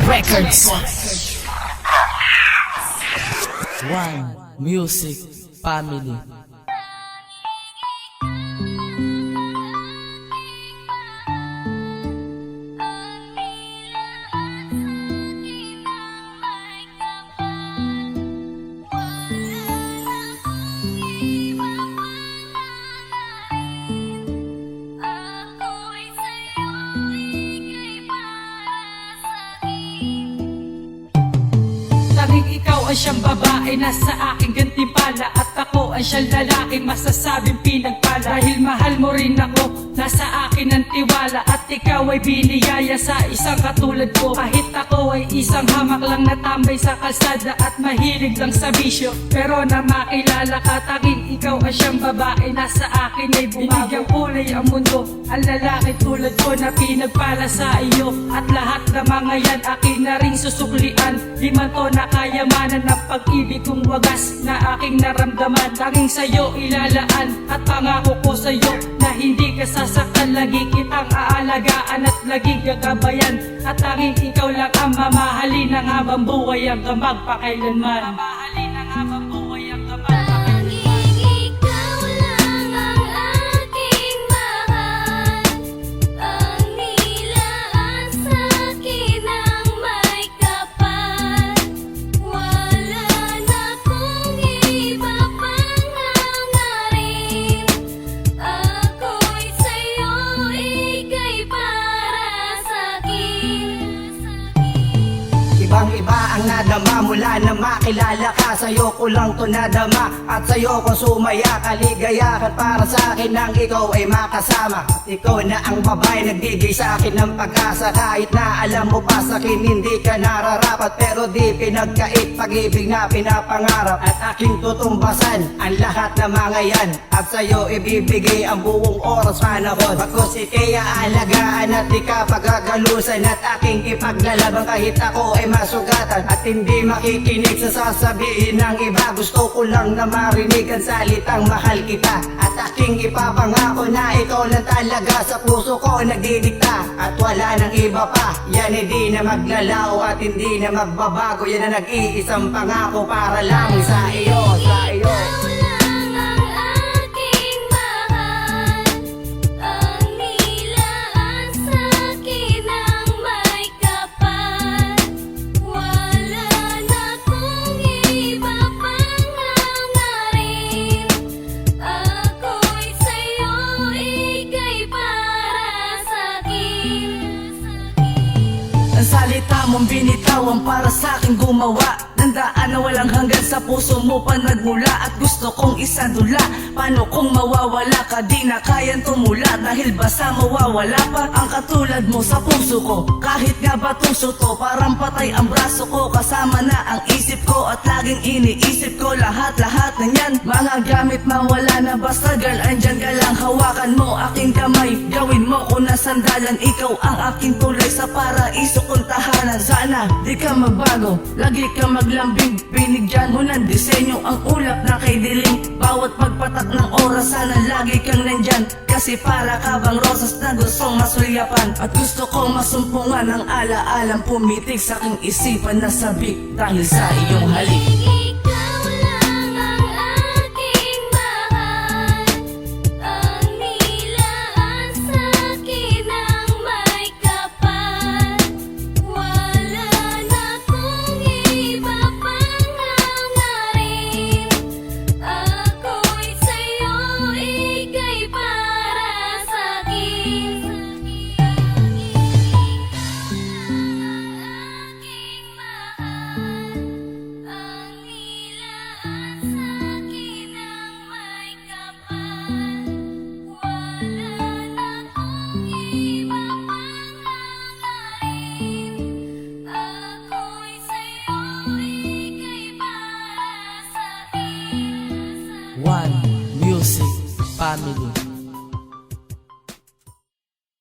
Records. One Music Family. Tanging ikaw ang siyang babae na sa aking gantimpala, at ako ang siyang lalaki masasabing pinagpala. Dahil mahal mo rin ako, nasa akin ang tiwala, at ikaw ay biniyaya sa isang katulad ko. Kahit ako ay isang hamak lang na tambay sa kalsada at mahilig lang sa bisyo, pero na makilala ka, tanging ikaw ang siyang babae na sa akin ay bumago. Binigyang kulay ang mundo, ang lalaki tulad ko na pinagpala sa iyo, at lahat ng mga yan akin na rin susuklian. Di man to na kayamanan ng pag-ibig kong wagas na aking naramdaman, tanging sa'yo ilalaan, at pangako ko sa'yo na hindi ka sasaktan. Lagi kitang aalagaan at laging gagabayan, at tanging ikaw lang ang mamahalin ng habang buhay hanggang magpakailanman. Mamahalin ng habang buhay hanggang magpakailanman. Ibang-iba ang nadama mula na makilala ka. Sa'yo ko lang to nadama, at sa'yo ko sumaya. Kaligayahan para sa'kin nang ikaw ay makasama, at ikaw na ang babae nagbigay sa'kin ng pag-asa. Kahit na alam mo pa sa'kin hindi ka nararapat, pero di pinagkait pag-ibig na pinapangarap. At aking tutumbasan ang lahat ng mga yan, at sa'yo ibibigay ang buong oras panahon. Pagkos ika'y aalagaan at di ka pagagalusan, at aking ipaglalaban kahit ako ay masugatan, at hindi makikinig sa sasabihin ng iba. Gusto ko lang na marinig ang salitang mahal kita, at aking ipapangako na ikaw lang talaga sa puso ko nagdidikta, at wala nang iba pa. Yan hindi na maglalaw at hindi na magbabago, yan na nag-iisang pangako para lang sa iyo, sa iyo. Salita mong binitawan para sa aking gumawa ng daan na walang hanggan, sa puso mo pa nagmula, at gusto kong isadula. Paano kung mawawala ka, di na kayang tumula, dahil basta mawawala pa ang katulad mo sa puso ko. Kahit nga ba tuso to, parang patay ang braso ko, kasama na ang isip ko, at laging iniisip ko lahat-lahat na yan. Mga gamit mawala na, basta girl andyan ka lang. Hawakan mo aking kamay, gawin mo ko na sandalan. Ikaw ang aking tulay sa paraiso kong tahanan. Sana di ka magbago, lagi ka maglambing. Binigyan mo ng disenyo ang ulap na kay dilim. Bawat pagpatak ng oras, sana lagi kang nandyan, kasi para ka bang rosas na gustong masulyapan. At gusto kong masumpungan ang alaalang pumitig sa aking isipan na sabik dahil sa iyong halik. One Music Family.